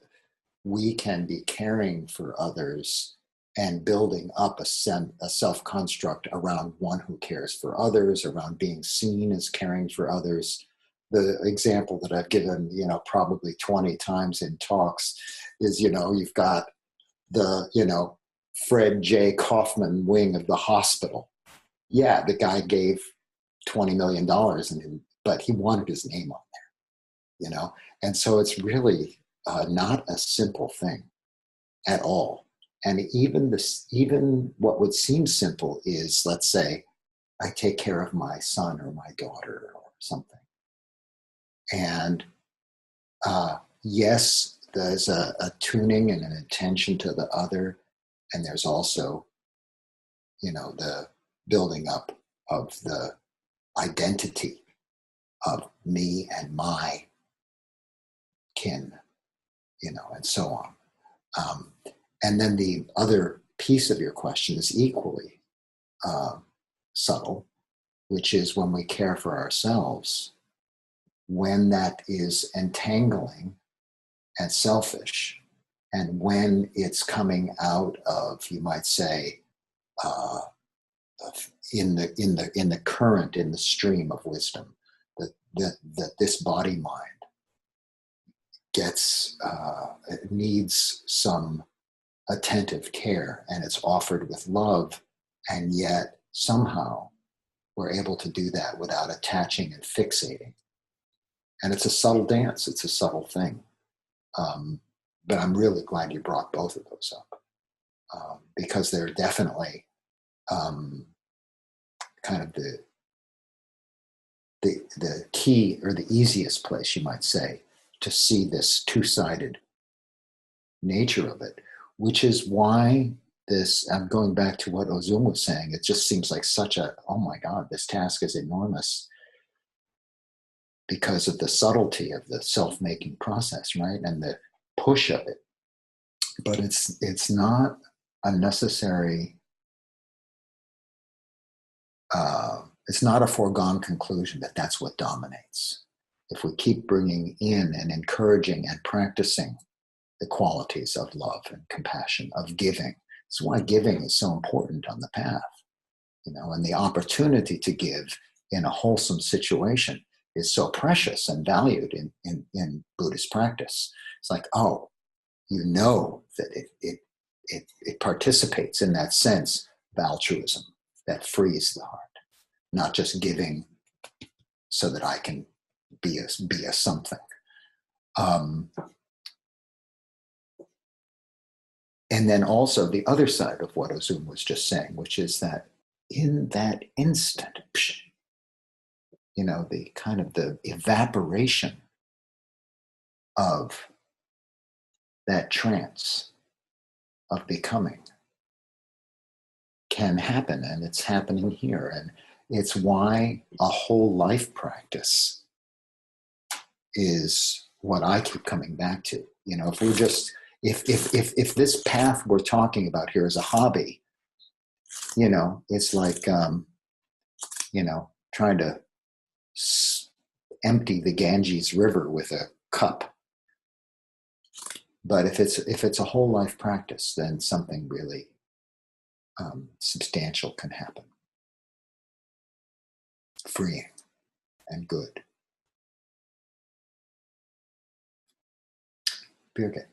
we can be caring for others and building up a self-construct around one who cares for others, around being seen as caring for others. The example that I've given, probably 20 times in talks is, you've got the, Fred J. Kaufman wing of the hospital. Yeah, the guy gave $20 million, but he wanted his name on there, And so it's really not a simple thing at all. And even what would seem simple is, let's say, I take care of my son or my daughter or something. And yes, there's a tuning and an attention to the other. And there's also, the building up of the identity of me and my kin, and so on. And then the other piece of your question is equally subtle, which is when we care for ourselves, when that is entangling and selfish, and when it's coming out of, you might say, in the current, in the stream of wisdom, that this body mind needs some attentive care, and it's offered with love, and yet somehow we're able to do that without attaching and fixating. And it's a subtle dance, it's a subtle thing. But I'm really glad you brought both of those up, because they're definitely kind of the key, or the easiest place, you might say, to see this two-sided nature of it, which is why I'm going back to what Ozum was saying, it just seems like oh my God, this task is enormous because of the subtlety of the self-making process, right? And the push of it. But it's not a necessary, it's not a foregone conclusion that that's what dominates. If we keep bringing in and encouraging and practicing the qualities of love and compassion, of giving. That's why giving is so important on the path, and the opportunity to give in a wholesome situation is so precious and valued in Buddhist practice. It's like, that it participates in that sense of altruism that frees the heart, not just giving so that I can be a something. And then also the other side of what Ozum was just saying, which is that in that instant, the kind of the evaporation of that trance of becoming can happen, and it's happening here. And it's why a whole life practice is what I keep coming back to. If we're just, if this path we're talking about here is a hobby, it's like, trying to empty the Ganges River with a cup. But if it's a whole life practice, then something really substantial can happen. Freeing and good. Birgit.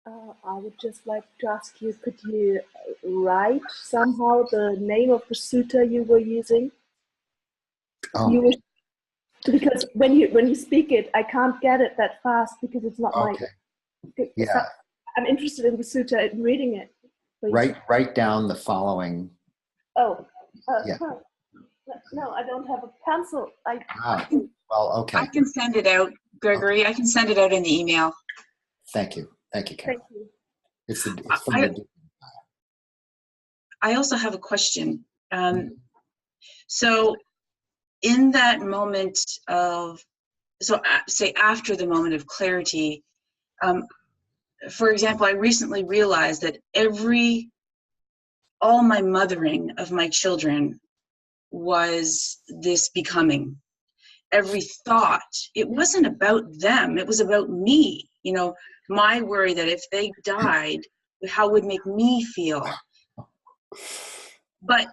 I would just like to ask you, could you write somehow the name of the sutta you were using? Oh. Because when you speak it, I can't get it that fast because it's not okay. Yeah. I'm interested in the sutta and reading it. Write down the following Oh, Yeah. no, I don't have a pencil. Well, okay. I can send it out, Gregory. I can send it out in the email. Thank you, Carol. Thank you. It's from the. I also have a question. So in that moment of, say after the moment of clarity, for example, I recently realized that all my mothering of my children was this becoming. Every thought, it wasn't about them, it was about me. You know, my worry that if they died, how would make me feel. But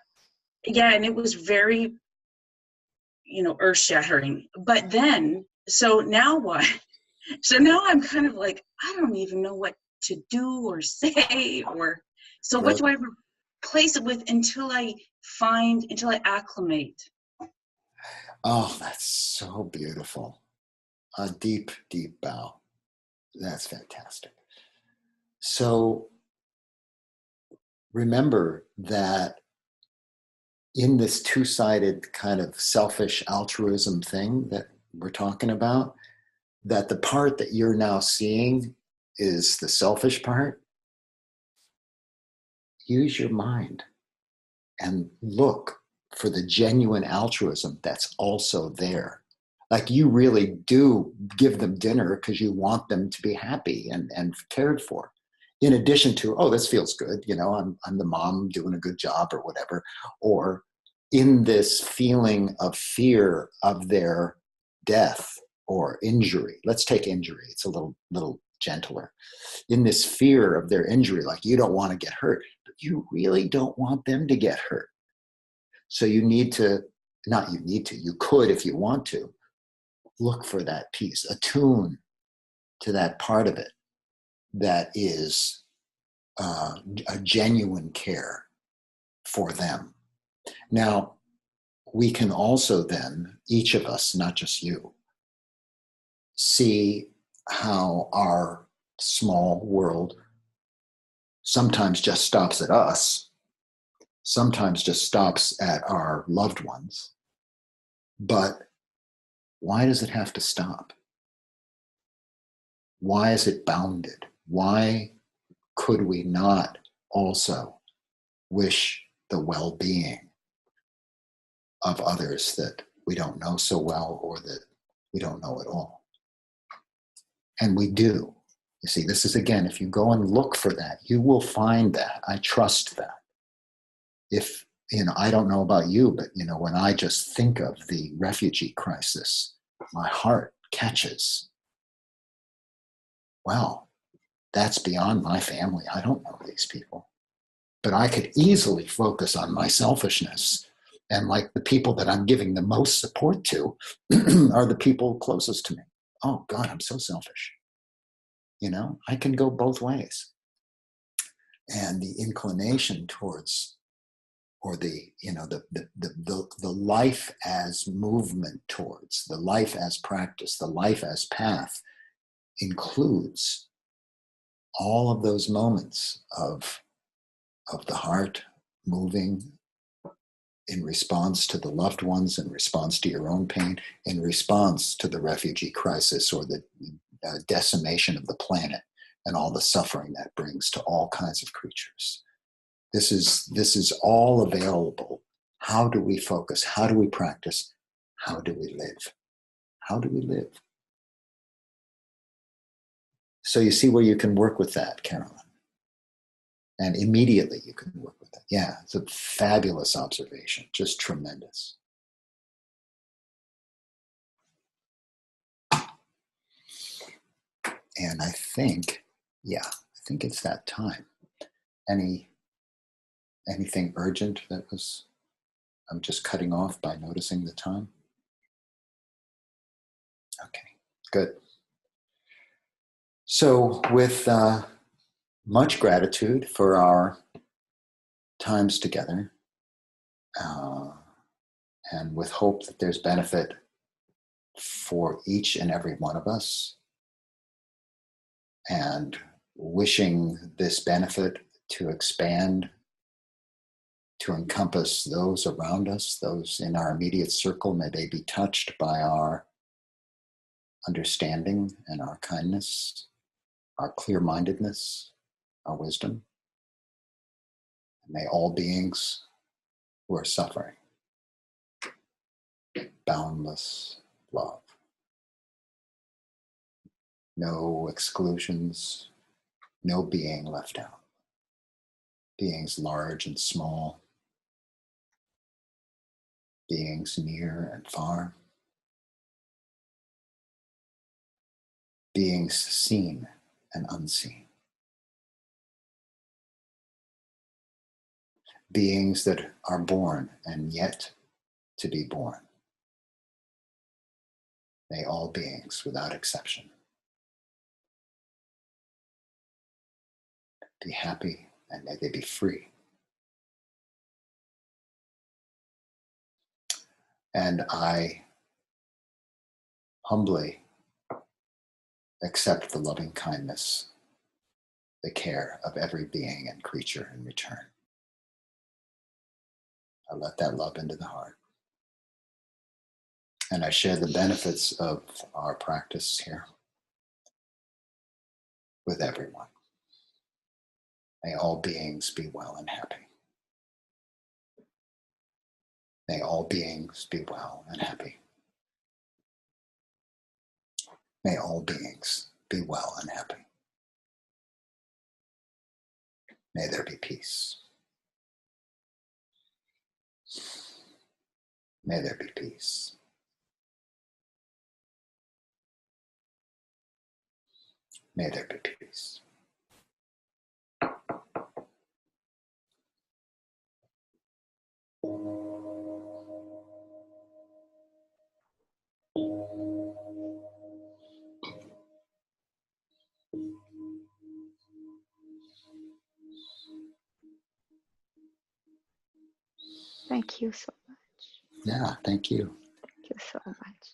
yeah, and it was very, earth-shattering. But then, so now what? So now I'm kind of like, I don't even know what to do or say, so what do I replace it with until I acclimate? Oh, that's so beautiful. A deep, deep bow. That's fantastic. So remember that in this two-sided kind of selfish altruism thing that we're talking about, that the part that you're now seeing is the selfish part. Use your mind and look for the genuine altruism that's also there. Like you really do give them dinner because you want them to be happy and cared for. In addition to, oh, this feels good, I'm the mom doing a good job or whatever. Or in this feeling of fear of their death or injury. Let's take injury. It's a little gentler. In this fear of their injury, like you don't want to get hurt, but you really don't want them to get hurt. So you could, if you want to, look for that piece, attune to that part of it that is a genuine care for them. Now, we can also then, each of us, not just you, see how our small world sometimes just stops at us, sometimes just stops at our loved ones. But why does it have to stop? Why is it bounded? Why could we not also wish the well-being of others that we don't know so well or that we don't know at all? And we do. You see, this is, again, if you go and look for that, you will find that. I trust that. If, I don't know about you, but, when I just think of the refugee crisis, my heart catches. Well, that's beyond my family. I don't know these people. But I could easily focus on my selfishness. And like the people that I'm giving the most support to are the people closest to me. Oh, God, I'm so selfish. I can go both ways. And the inclination towards, or the life as movement towards, the life as practice, the life as path includes all of those moments of the heart moving in response to the loved ones, in response to your own pain, in response to the refugee crisis or the decimation of the planet and all the suffering that brings to all kinds of creatures. This is all available. How do we focus? How do we practice? How do we live? How do we live? So you see where you can work with that, Carolyn. And immediately you can work with that. Yeah, it's a fabulous observation, just tremendous. And I think it's that time. Anything urgent I'm just cutting off by noticing the time? Okay, good. So with much gratitude for our times together, and with hope that there's benefit for each and every one of us, and wishing this benefit to expand to encompass those around us, those in our immediate circle. May they be touched by our understanding and our kindness, our clear-mindedness, our wisdom. May all beings who are suffering boundless love. No exclusions, no being left out. Beings large and small, beings near and far, beings seen and unseen, beings that are born and yet to be born. May all beings, without exception, be happy and may they be free. And I humbly accept the loving kindness, the care of every being and creature in return. I let that love into the heart. And I share the benefits of our practice here with everyone. May all beings be well and happy. May all beings be well and happy. May all beings be well and happy. May there be peace. May there be peace. May there be peace. Thank you so much. Yeah, thank you. Thank you so much.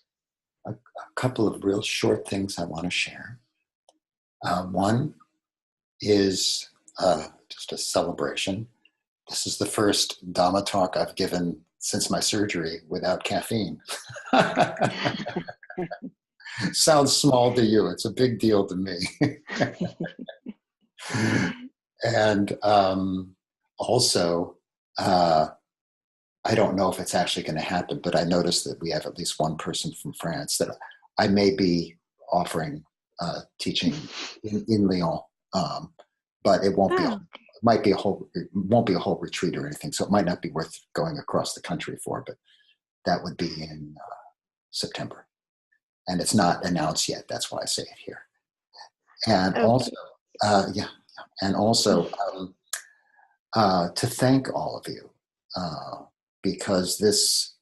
A couple of real short things I want to share. One is just a celebration. This is the first Dhamma talk I've given since my surgery without caffeine. Sounds small to you. It's a big deal to me. And also, I don't know if it's actually going to happen, but I noticed that we have at least one person from France that I may be offering teaching in Lyon, but it won't be. It won't be a whole retreat or anything, so it might not be worth going across the country for. But that would be in September, and it's not announced yet. That's why I say it here. And also, and also to thank all of you. Because this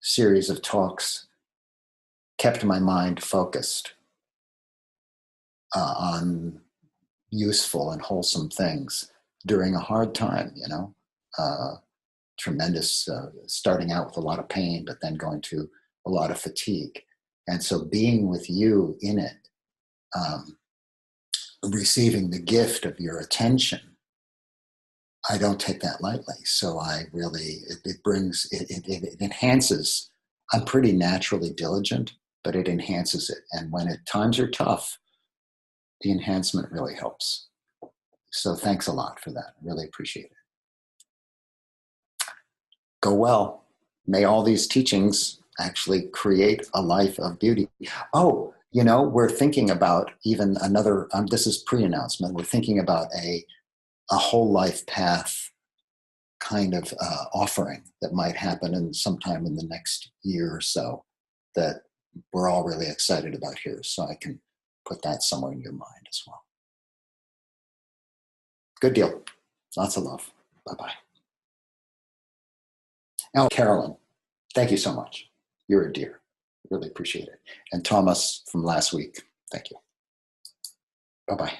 series of talks kept my mind focused on useful and wholesome things during a hard time, tremendous, starting out with a lot of pain, but then going to a lot of fatigue. And so being with you in it, receiving the gift of your attention, I don't take that lightly. So I really, it enhances. I'm pretty naturally diligent, but it enhances it. And when times are tough, the enhancement really helps. So thanks a lot for that. Really appreciate it. Go well. May all these teachings actually create a life of beauty. Oh, we're thinking about even another, this is pre-announcement. We're thinking about a whole life path kind of offering that might happen sometime in the next year or so that we're all really excited about here. So I can put that somewhere in your mind as well. Good deal. Lots of love. Bye-bye. Now, Carolyn, thank you so much. You're a dear. Really appreciate it. And Thomas from last week, thank you. Bye-bye.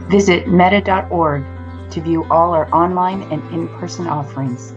Visit meta.org to view all our online and in-person offerings.